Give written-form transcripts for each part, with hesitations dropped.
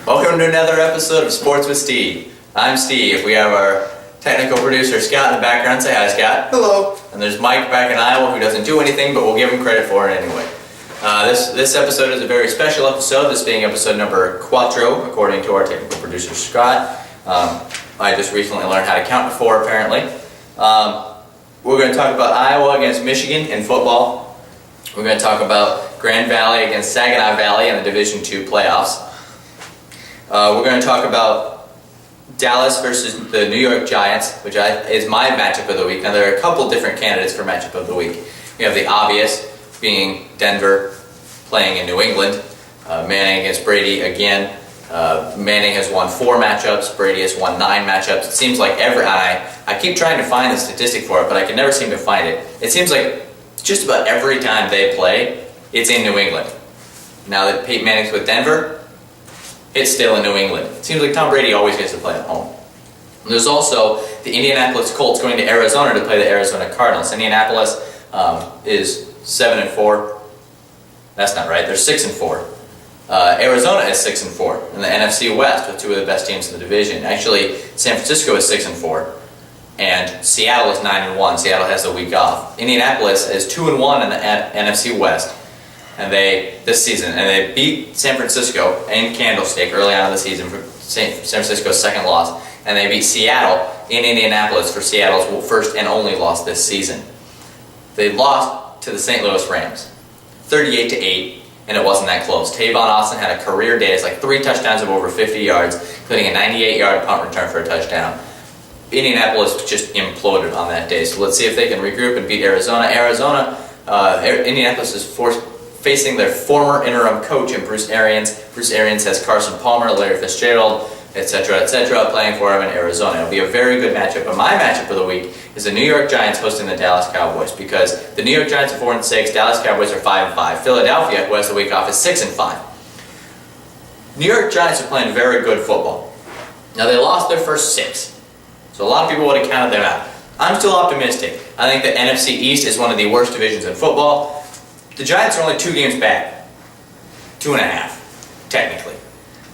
Welcome to another episode of Sports with Steve. I'm Steve. We have our technical producer Scott in the background. Say hi, Scott. Hello. And there's Mike back in Iowa who doesn't do anything, but we'll give him credit for it anyway. This episode is a very special episode, this being episode number 4, according to our technical producer Scott. I just recently learned how to count to 4, apparently. We're going to talk about Iowa against Michigan in football. We're going to talk about Grand Valley against Saginaw Valley in the Division II playoffs. We're going to talk about Dallas versus the New York Giants, which is my matchup of the week. Now, there are a couple different candidates for matchup of the week. We have the obvious, being Denver playing in New England. Manning against Brady again. Manning has won 4 matchups. Brady has won 9 matchups. It seems like I keep trying to find the statistic for it, but I can never seem to find it. It seems like just about every time they play, it's in New England. Now that Peyton Manning's with Denver, it's still in New England. It seems like Tom Brady always gets to play at home. And there's also the Indianapolis Colts going to Arizona to play the Arizona Cardinals. Indianapolis is 7-4. That's not right. They're 6-4. Arizona is 6-4 in the NFC West with 2 of the best teams in the division. Actually, San Francisco is 6-4, and Seattle is 9-1. Seattle has a week off. Indianapolis is 2-1 in the NFC West, and this season, and they beat San Francisco in Candlestick early on in the season for San Francisco's second loss, and they beat Seattle in Indianapolis for Seattle's first and only loss this season. They lost to the St. Louis Rams, 38-8. And it wasn't that close. Tavon Austin had a career day. It's like 3 touchdowns of over 50 yards, including a 98-yard punt return for a touchdown. Indianapolis just imploded on that day. So let's see if they can regroup and beat Arizona. Indianapolis is facing their former interim coach in Bruce Arians. Bruce Arians has Carson Palmer, Larry Fitzgerald, etc., playing for him in Arizona. It'll be a very good matchup. But my matchup of the week is the New York Giants hosting the Dallas Cowboys, because the New York Giants are 4-6, Dallas Cowboys are 5-5. Philadelphia, who has the week off, is 6-5. New York Giants are playing very good football. Now, they lost their first 6, so a lot of people would have counted them out. I'm still optimistic. I think the NFC East is one of the worst divisions in football. The Giants are only 2 games back, 2.5, technically,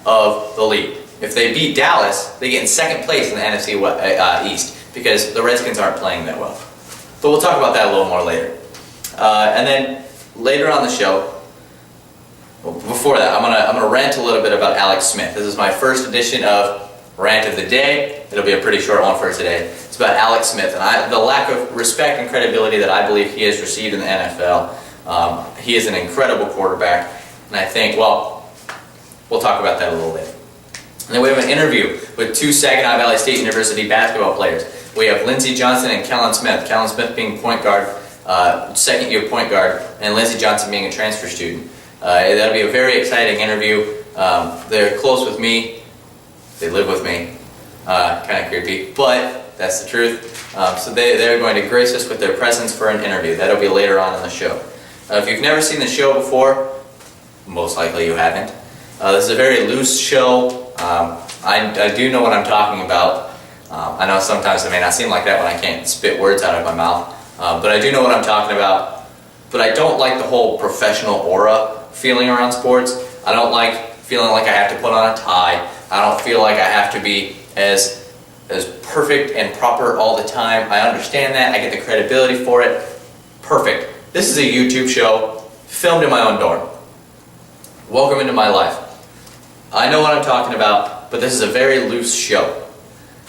of the league. If they beat Dallas, they get in second place in the NFC East, because the Redskins aren't playing that well. But we'll talk about that a little more later. And then later on the show, before that, I'm gonna rant a little bit about Alex Smith. This is my first edition of Rant of the Day. It'll be a pretty short one for today. It's about Alex Smith and the lack of respect and credibility that I believe he has received in the NFL. He is an incredible quarterback, and I think, well, we'll talk about that a little later. And then we have an interview with 2 Saginaw Valley State University basketball players. We have Lindsey Johnson and Kellen Smith. Kellen Smith being point guard, second-year point guard, and Lindsey Johnson being a transfer student. That'll be a very exciting interview. They're close with me. They live with me. Kind of creepy, but that's the truth. So they're going to grace us with their presence for an interview. That'll be later on in the show. If you've never seen the show before, most likely you haven't. This is a very loose show. I do know what I'm talking about. I know sometimes it may not seem like that when I can't spit words out of my mouth, but I do know what I'm talking about. But I don't like the whole professional aura feeling around sports. I don't like feeling like I have to put on a tie. I don't feel like I have to be as perfect and proper all the time. I understand that. I get the credibility for it. Perfect. This is a YouTube show filmed in my own dorm. Welcome into my life. I know what I'm talking about, but this is a very loose show.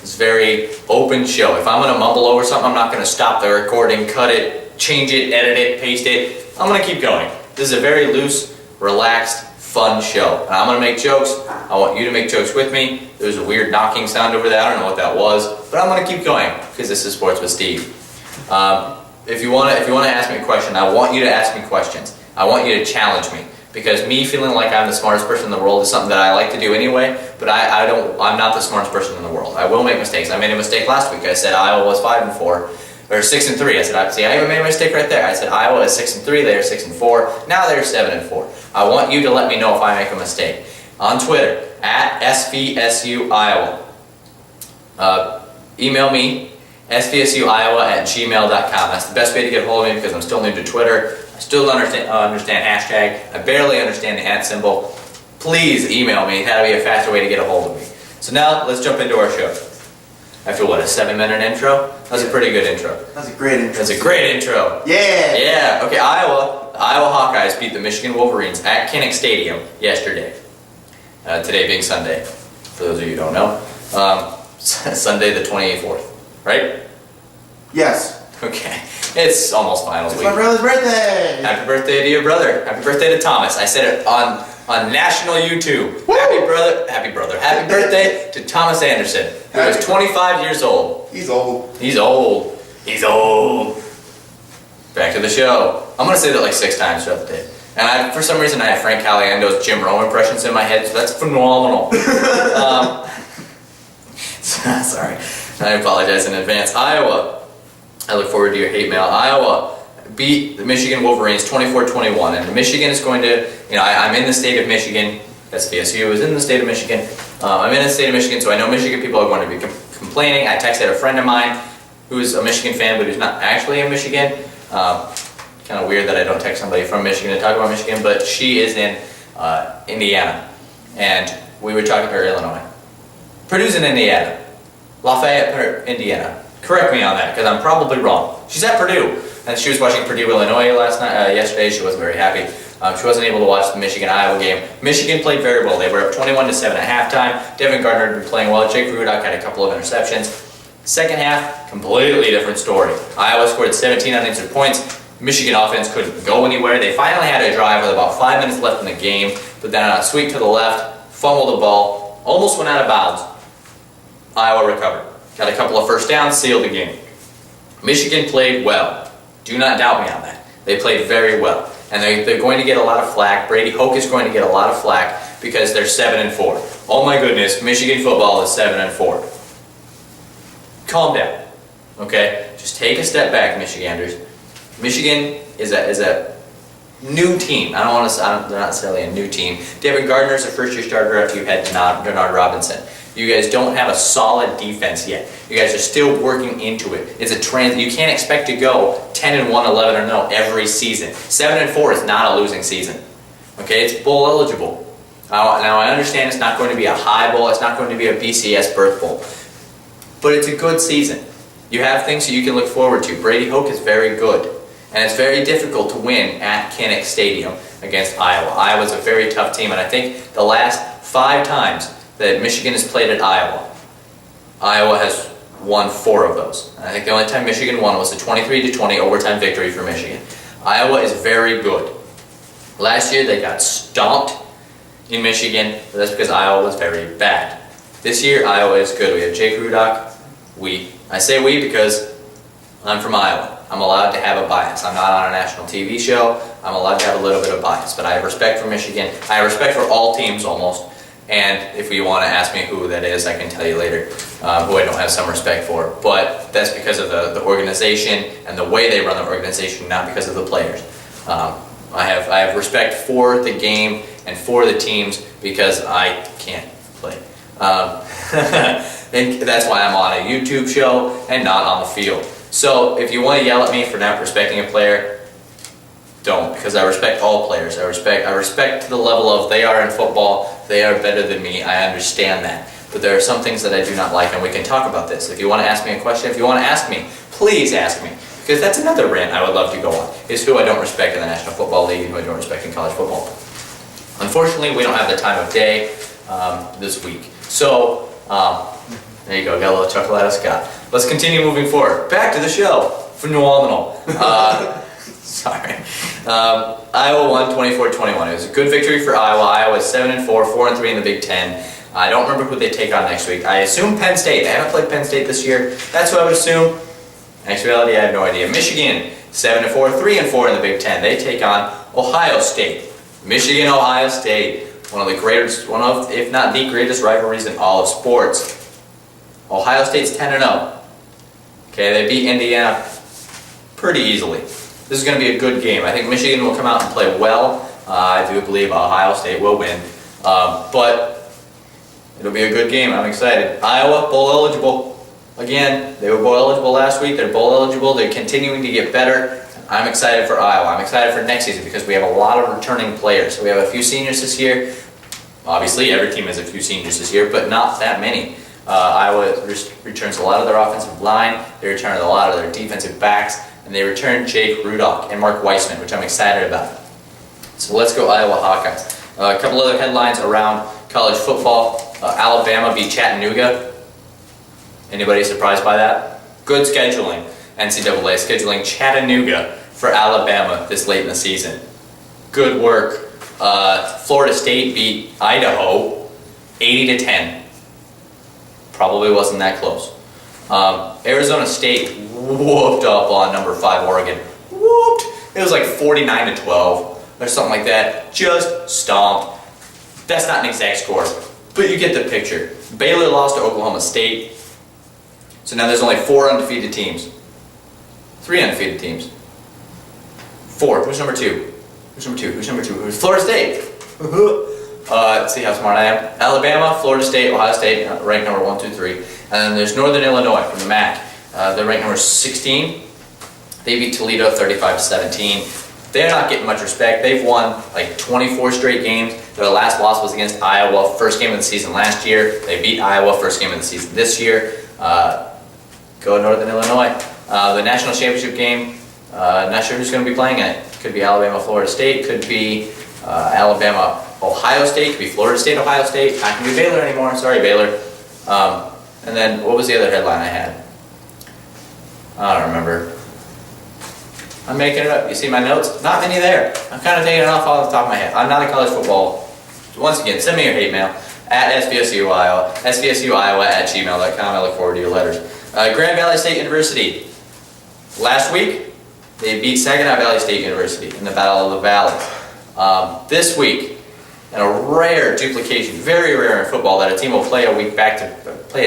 It's a very open show. If I'm going to mumble over something, I'm not going to stop the recording, cut it, change it, edit it, paste it. I'm going to keep going. This is a very loose, relaxed, fun show. And I'm going to make jokes. I want you to make jokes with me. There's a weird knocking sound over there. I don't know what that was, but I'm going to keep going because this is Sports with Steve. If you want to ask me a question, I want you to ask me questions. I want you to challenge me. Because me feeling like I'm the smartest person in the world is something that I like to do anyway, but I'm not the smartest person in the world. I will make mistakes. I made a mistake last week. I said Iowa was 5-4, or 6-3. I said, I even made a mistake right there. I said Iowa is 6-3, they are 6-4, now they're 7-4. I want you to let me know if I make a mistake. On Twitter, at svsuiowa. Email me, svsuiowa@gmail.com. That's the best way to get a hold of me because I'm still new to Twitter. I still don't understand hashtag. I barely understand the @ symbol. please email me. That'll be a faster way to get a hold of me. So now, let's jump into our show. After what, a 7-minute intro? That was a pretty good intro. That's a great intro. That's a great intro. Yeah! Yeah, okay, Iowa. The Iowa Hawkeyes beat the Michigan Wolverines at Kinnick Stadium yesterday. Today being Sunday, for those of you who don't know. Sunday the 24th, right? Yes. Okay, it's almost finals It's week. my brother's birthday! Happy birthday to your brother. Happy birthday to Thomas. I said it on national YouTube. Woo! Happy birthday to Thomas Anderson, who is 25 years old. He's old. He's old. He's old. Back to the show. I'm going to say that like 6 times throughout the day. And for some reason I have Frank Caliendo's Jim Rome impressions in my head, so that's phenomenal. Sorry. I apologize in advance. Iowa. I look forward to your hate mail. Iowa beat the Michigan Wolverines 24-21, and Michigan is going to, I'm in the state of Michigan. SVSU is in the state of Michigan. I'm in the state of Michigan, so I know Michigan people are going to be complaining. I texted a friend of mine who's a Michigan fan, but who's not actually in Michigan. Kind of weird that I don't text somebody from Michigan to talk about Michigan, but she is in Indiana, and we were talking to her Illinois. Purdue's in Indiana. Lafayette, Indiana. Correct me on that, because I'm probably wrong. She's at Purdue, and she was watching Purdue, Illinois yesterday. She wasn't very happy. She wasn't able to watch the Michigan-Iowa game. Michigan played very well. They were up 21-7 at halftime. Devin Gardner had been playing well. Jake Rudock had a couple of interceptions. Second half, completely different story. Iowa scored 17 unanswered points. Michigan offense couldn't go anywhere. They finally had a drive with about 5 minutes left in the game, but then on a sweep to the left, fumbled the ball, almost went out of bounds. Iowa recovered. Got a couple of first downs, sealed the game. Michigan played well. Do not doubt me on that. They played very well. And they're going to get a lot of flack. Brady Hoke is going to get a lot of flack because they're 7-4. Oh my goodness, Michigan football is 7-4. Calm down, okay? Just take a step back, Michiganders. Michigan is a new team. They're not necessarily a new team. David Gardner is a first-year starter after you had Denard Robinson. You guys don't have a solid defense yet. You guys are still working into it. It's a you can't expect to go 10-1, 11-0 every season. 7-4 is not a losing season. Okay, it's bowl eligible. Now I understand it's not going to be a high bowl. It's not going to be a BCS berth bowl. But it's a good season. You have things that you can look forward to. Brady Hoke is very good. And it's very difficult to win at Kinnick Stadium against Iowa. Iowa's a very tough team, and I think the last 5 times that Michigan has played at Iowa, Iowa has won 4 of those. And I think the only time Michigan won was a 23-20 overtime victory for Michigan. Iowa is very good. Last year they got stomped in Michigan, but that's because Iowa was very bad. This year Iowa is good. We have Jake Rudock. I say we because I'm from Iowa. I'm allowed to have a bias. I'm not on a national TV show. I'm allowed to have a little bit of bias, but I have respect for Michigan. I have respect for all teams almost. And if you want to ask me who that is, I can tell you later, who I don't have some respect for. But that's because of the organization and the way they run the organization, not because of the players. I have respect for the game and for the teams because I can't play. And that's why I'm on a YouTube show and not on the field. So if you want to yell at me for not respecting a player, don't, because I respect all players. I respect to the level of they are in football, they are better than me, I understand that. But there are some things that I do not like, and we can talk about this. If you want to ask me a question, if you want to ask me, please ask me. Because that's another rant I would love to go on, is who I don't respect in the National Football League and who I don't respect in college football. Unfortunately, we don't have the time of day this week. So, there you go, got a little chuckle out of Scott. Let's continue moving forward. Back to the show. Phenomenal. Sorry. Iowa won 24-21. It was a good victory for Iowa. Iowa is 7-4, 4-3 in the Big Ten. I don't remember who they take on next week. I assume Penn State. They haven't played Penn State this year. That's what I would assume. In actuality, I have no idea. Michigan, 7-4, 3-4 in the Big Ten. They take on Ohio State. Michigan, Ohio State. One of, if not the greatest rivalries in all of sports. Ohio State's 10-0. Okay, they beat Indiana pretty easily. This is going to be a good game. I think Michigan will come out and play well. I do believe Ohio State will win. But it'll be a good game. I'm excited. Iowa, bowl eligible. Again, they were bowl eligible last week. They're bowl eligible. They're continuing to get better. I'm excited for Iowa. I'm excited for next season because we have a lot of returning players. So we have a few seniors this year. Obviously, every team has a few seniors this year, but not that many. Iowa returns a lot of their offensive line, they return a lot of their defensive backs, and they return Jake Rudock and Mark Weissman, which I'm excited about. So let's go Iowa Hawkeyes. A couple other headlines around college football. Alabama beat Chattanooga. Anybody surprised by that? Good scheduling. NCAA scheduling Chattanooga for Alabama this late in the season. Good work. Florida State beat Idaho 80-10. Probably wasn't that close. Arizona State whooped up on number 5 Oregon. Whooped. It was like 49-12 or something like that. Just stomped. That's not an exact score, but you get the picture. Baylor lost to Oklahoma State. So now there's only 4 undefeated teams. 3 undefeated teams. 4. Who's number 2? Who's number 2? Who's number 2? Who's Florida State? See how smart I am. Alabama, Florida State, Ohio State, ranked number 1, 2, 3. And then there's Northern Illinois from the MAC. They're ranked number 16. They beat Toledo 35-17. They're not getting much respect. They've won like 24 straight games. Their last loss was against Iowa, first game of the season last year. They beat Iowa, first game of the season this year. Go Northern Illinois. The national championship game, not sure who's going to be playing in it. Could be Alabama, Florida State. Could be Alabama, Ohio State. Could be Florida State, Ohio State. Not going to be Baylor anymore. Sorry, Baylor. And then what was the other headline I had? I don't remember. I'm making it up. You see my notes? Not many there. I'm kind of taking it off the top of my head. I'm not a college football. Once again, send me your hate mail at svsuiowa, svsuiowa@gmail.com. I look forward to your letters. Grand Valley State University. Last week, they beat Saginaw Valley State University in the Battle of the Valley. This week, in a rare duplication, very rare in football, that a team will play a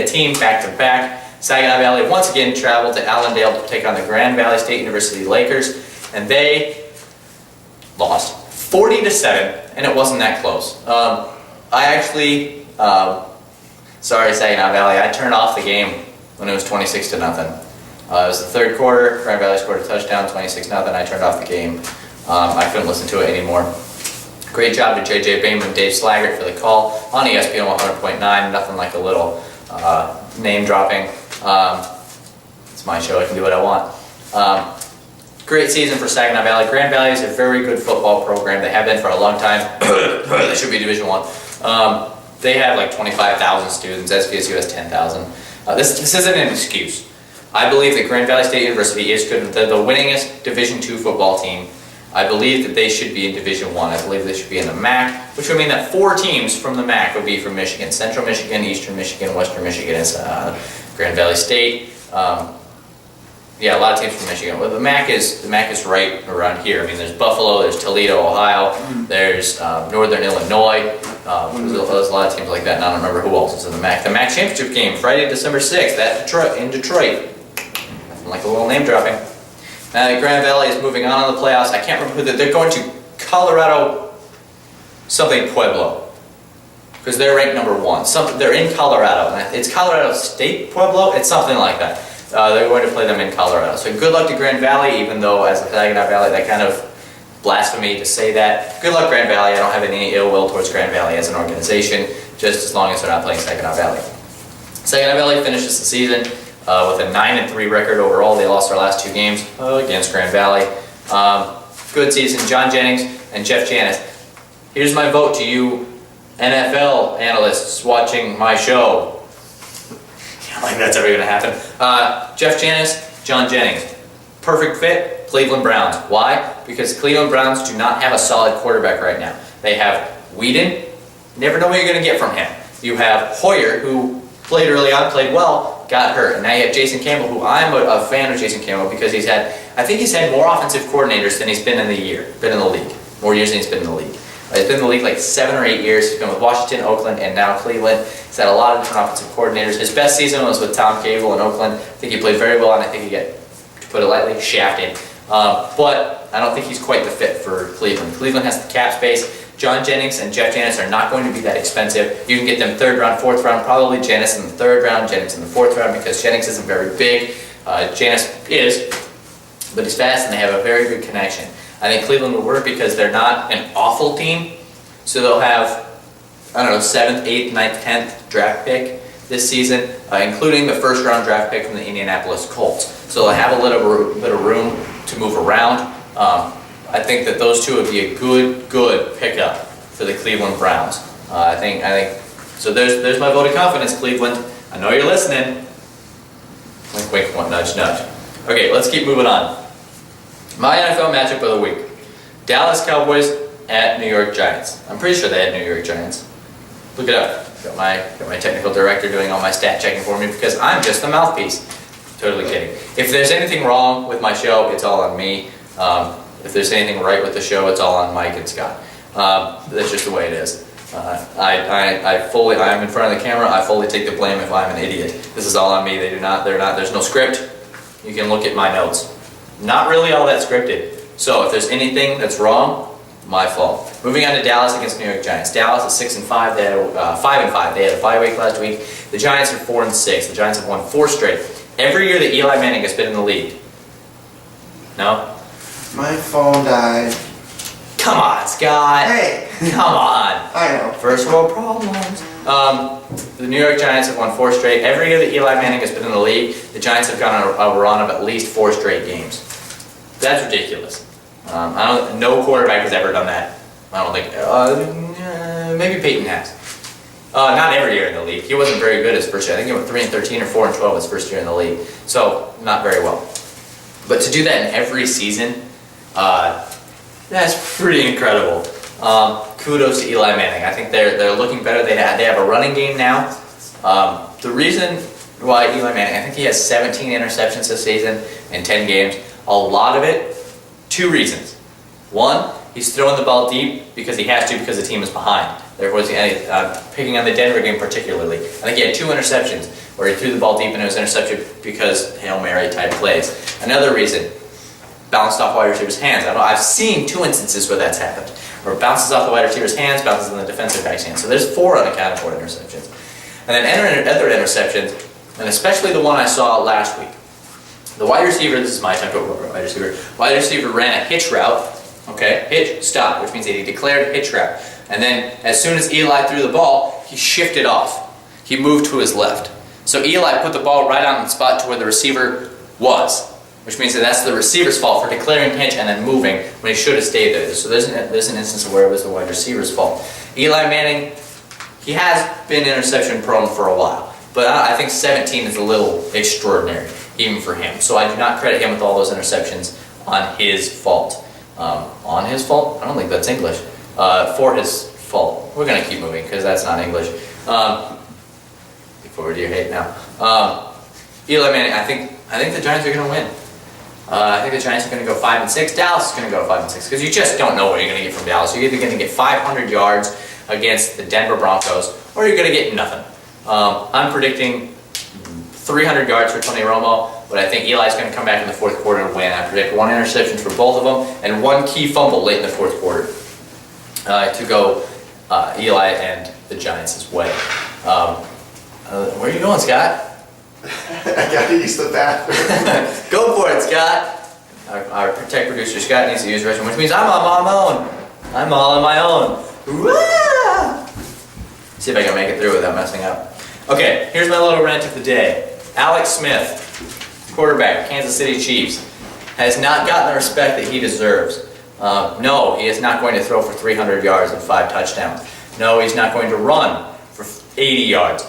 team back to back. Saginaw Valley once again traveled to Allendale to take on the Grand Valley State University Lakers, and they lost 40-7, and it wasn't that close. Sorry Saginaw Valley, I turned off the game when it was 26-0. It was the third quarter. Grand Valley scored a touchdown, 26-0. I turned off the game. I couldn't listen to it anymore. Great job to J.J. Bateman, Dave Slaggert for the call on ESPN 100.9. Nothing like a little name dropping. It's my show, I can do what I want. Great season for Saginaw Valley. Grand Valley is a very good football program. They have been for a long time. They should be Division I. They have like 25,000 students. SVSU has 10,000. This isn't an excuse. I believe that Grand Valley State University is good. They're the winningest Division II football team. I believe that they should be in Division I. I believe they should be in the MAC, which would mean that 4 teams from the MAC would be from Michigan. Central Michigan, Eastern Michigan, Western Michigan is Grand Valley State. Yeah, a lot of teams from Michigan. Well, the MAC is right around here. I mean, there's Buffalo, there's Toledo, Ohio, there's Northern Illinois. There's a lot of teams like that, and I don't remember who else is in the MAC. The MAC championship game, Friday, December 6th, in Detroit. Nothing like a little name dropping. Grand Valley is moving on in the playoffs. I can't remember who they're going to. Colorado something Pueblo, because they're ranked number 1. They're in Colorado, and it's Colorado State Pueblo. It's something like that. They're going to play them in Colorado. So good luck to Grand Valley, even though as a Saginaw Valley, that kind of blasphemy to say that. Good luck, Grand Valley. I don't have any ill will towards Grand Valley as an organization, just as long as they're not playing Saginaw Valley. Saginaw Valley finishes the season with a 9-3 record overall. They lost their last 2 games against Grand Valley. Good season. John Jennings and Jeff Janis. Here's my vote to you NFL analysts watching my show. Like that's ever going to happen. Jeff Janis, John Jennings. Perfect fit, Cleveland Browns. Why? Because Cleveland Browns do not have a solid quarterback right now. They have Whedon. Never know what you're going to get from him. You have Hoyer, who played early on, played well, got hurt. And now you have Jason Campbell, who I'm a fan of Jason Campbell because I think he's had more offensive coordinators than he's been in the league. More years than he's been in the league. He's been in the league like 7 or 8 years. He's been with Washington, Oakland, and now Cleveland. He's had a lot of different offensive coordinators. His best season was with Tom Cable in Oakland. I think he played very well, and I think he got, to put it lightly, shafted. But I don't think he's quite the fit for Cleveland. Cleveland has the cap space. John Jennings and Jeff Janis are not going to be that expensive. You can get them 3rd round, 4th round, probably Janis in the 3rd round, Jennings in the 4th round, because Jennings isn't very big. Janis is, but he's fast, and they have a very good connection. I think Cleveland will work because they're not an awful team, so they'll have I don't know, 7th, 8th, 9th, 10th draft pick this season, including the first round draft pick from the Indianapolis Colts. So they'll have a little bit of room to move around. I think that those two would be a good pickup for the Cleveland Browns. I think so. There's my vote of confidence, Cleveland. I know you're listening. Wink, wink, one, nudge, nudge. Okay, let's keep moving on. My NFL matchup of the week: Dallas Cowboys at New York Giants. I'm pretty sure they had New York Giants. Look it up. Got my technical director doing all my stat checking for me because I'm just the mouthpiece. Totally kidding. If there's anything wrong with my show, it's all on me. If there's anything right with the show, it's all on Mike and Scott. That's just the way it is. I'm in front of the camera. I fully take the blame if I'm an idiot. This is all on me. They're not. There's no script. You can look at my notes. Not really all that scripted. So if there's anything that's wrong, my fault. Moving on to Dallas against New York Giants. Dallas is 6-5. They had 5-5. They had a bye week last week. The Giants are 4-6. The Giants have won 4 straight. Every year that Eli Manning has been in the league. No? My phone died. Come on, Scott. Hey! Come on. I know. First world problems. The New York Giants have won 4 straight. Every year that Eli Manning has been in the league, the Giants have gone on a run of at least 4 straight games. That's ridiculous. No quarterback has ever done that. I don't think. Maybe Peyton has. Not every year in the league. He wasn't very good his first year. I think he went 3-13 or 4-12 his first year in the league. So not very well. But to do that in every season, that's pretty incredible. Kudos to Eli Manning. I think they're looking better. They have a running game now. The reason why Eli Manning, I think he has 17 interceptions this season in 10 games. A lot of it, 2 reasons. One, he's throwing the ball deep because he has to because the team is behind. Therefore, picking on the Denver game particularly. I think he had 2 interceptions where he threw the ball deep and it was intercepted because Hail Mary type plays. Another reason, bounced off wide receiver's hands. I've seen 2 instances where that's happened. Where it bounces off the wide receiver's hands, bounces in the defensive back's hands. So there's 4 unaccounted for interceptions. And then other interceptions, and especially the one I saw last week. The wide receiver, this is my type of wide receiver. Wide receiver ran a hitch route, okay, hitch, stop, which means that he declared a hitch route. And then as soon as Eli threw the ball, he shifted off. He moved to his left. So Eli put the ball right on the spot to where the receiver was, which means that that's the receiver's fault for declaring hitch and then moving when he should have stayed there. So there's an instance where it was the wide receiver's fault. Eli Manning, he has been interception prone for a while, but I think 17 is a little extraordinary, even for him. So I do not credit him with all those interceptions on his fault. On his fault? I don't think that's English. For his fault. We're going to keep moving because that's not English. Look forward to your hate now. Eli Manning, I think the Giants are going to win. I think the Giants are going to go 5-6. Dallas is going to go 5-6 because you just don't know what you're going to get from Dallas. You're either going to get 500 yards against the Denver Broncos or you're going to get nothing. I'm predicting 300 yards for Tony Romo, but I think Eli's going to come back in the 4th quarter and win. I predict 1 interception for both of them and 1 key fumble late in the 4th quarter to go Eli and the Giants' way. Where are you going, Scott? I gotta use the bathroom. Go for it, Scott. Our tech producer Scott needs to use the restroom, which means I'm on my own. I'm all on my own. Wah! See if I can make it through without messing up. Okay, here's my little rant of the day. Alex Smith, quarterback, Kansas City Chiefs, has not gotten the respect that he deserves. No, he is not going to throw for 300 yards and 5 touchdowns. No, he's not going to run for 80 yards.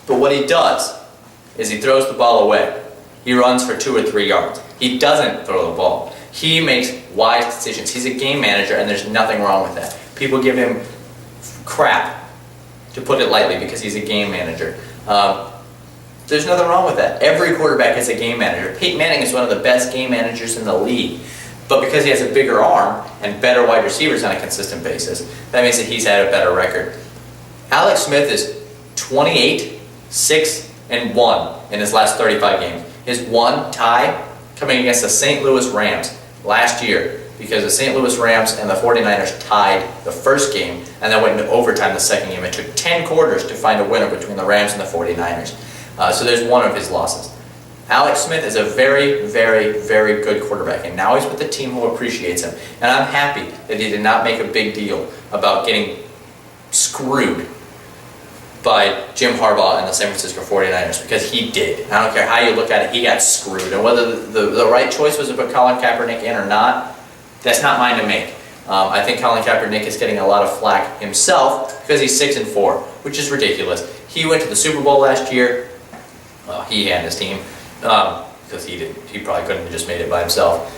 But what he does is he throws the ball away. He runs for 2 or 3 yards. He doesn't throw the ball. He makes wise decisions. He's a game manager, and there's nothing wrong with that. People give him crap, to put it lightly, because he's a game manager. There's nothing wrong with that. Every quarterback is a game manager. Peyton Manning is one of the best game managers in the league. But because he has a bigger arm and better wide receivers on a consistent basis, that means that he's had a better record. Alex Smith is 28, 6, and 1 in his last 35 games. His 1 tie coming against the St. Louis Rams last year, because the St. Louis Rams and the 49ers tied the first game and then went into overtime the second game. It took 10 quarters to find a winner between the Rams and the 49ers. So there's one of his losses. Alex Smith is a very, very, very good quarterback, and now he's with a team who appreciates him. And I'm happy that he did not make a big deal about getting screwed by Jim Harbaugh and the San Francisco 49ers, because he did. I don't care how you look at it, he got screwed. And whether the right choice was to put Colin Kaepernick in or not, that's not mine to make. I think Colin Kaepernick is getting a lot of flack himself because he's 6-4, which is ridiculous. He went to the Super Bowl last year. Well, he and his team, because he probably couldn't have just made it by himself.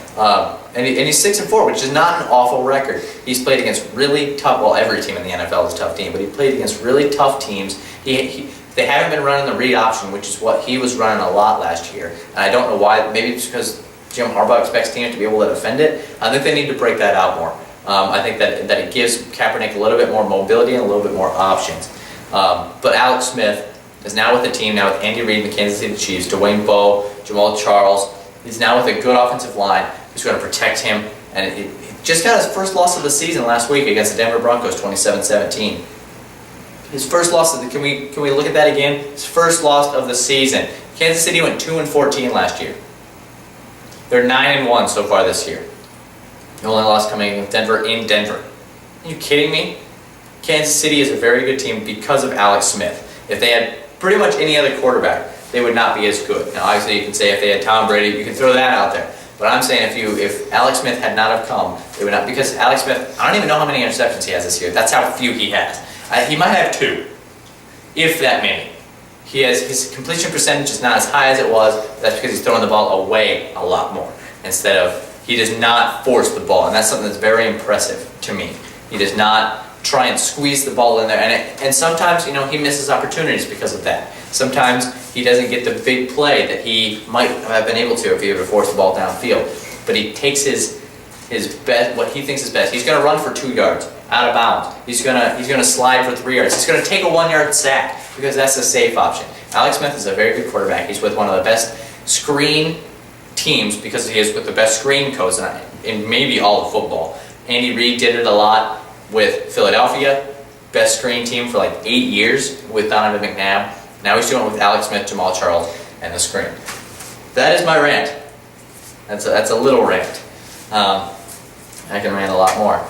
And he's 6-4, which is not an awful record. He's played against really tough. Well, every team in the NFL is a tough team, but he played against really tough teams. They haven't been running the read option, which is what he was running a lot last year. And I don't know why. Maybe it's because Jim Harbaugh expects teams to be able to defend it. I think they need to break that out more. I think that it gives Kaepernick a little bit more mobility and a little bit more options. But Alex Smith is now with the team, now with Andy Reid and the Kansas City Chiefs, Dwayne Bowe, Jamal Charles. He's now with a good offensive line who's going to protect him. And he just got his first loss of the season last week against the Denver Broncos, 27-17. His first loss of the, can we look at that again? His first loss of the season. Kansas City went 2-14 last year. They're 9-1 so far this year. The only loss coming with Denver in Denver. Are you kidding me? Kansas City is a very good team because of Alex Smith. If they had pretty much any other quarterback, they would not be as good. Now, obviously, you can say if they had Tom Brady, you can throw that out there. But I'm saying if Alex Smith had not have come, they would not. Because Alex Smith, I don't even know how many interceptions he has this year. That's how few he has. He might have 2, if that many. His completion percentage is not as high as it was. That's because he's throwing the ball away a lot more instead of. He does not force the ball, and that's something that's very impressive to me. He does not try and squeeze the ball in there, and sometimes he misses opportunities because of that. Sometimes he doesn't get the big play that he might have been able to if he would have forced the ball downfield. But he takes his best, what he thinks is best. He's going to run for 2 yards out of bounds. He's going to slide for 3 yards. He's going to take a 1-yard sack because that's a safe option. Alex Smith is a very good quarterback. He's with one of the best screen teams because he is with the best screen coach in maybe all of football. Andy Reid did it a lot with Philadelphia, best screen team for like 8 years with Donovan McNabb. Now he's doing it with Alex Smith, Jamal Charles, and the screen. That is my rant. That's a little rant. I can rant a lot more.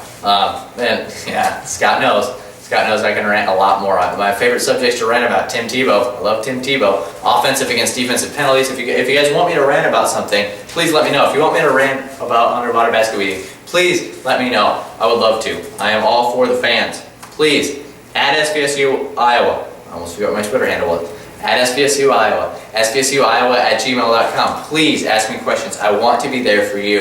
Scott knows. Scott knows I can rant a lot more. My favorite subjects to rant about, Tim Tebow. I love Tim Tebow. Offensive against defensive penalties. If you guys want me to rant about something, please let me know. If you want me to rant about underwater basket weaving, please let me know. I would love to. I am all for the fans. Please, at SVSU Iowa. I almost forgot what my Twitter handle was. At SVSU Iowa. SVSUiowa@gmail.com. Please ask me questions. I want to be there for you.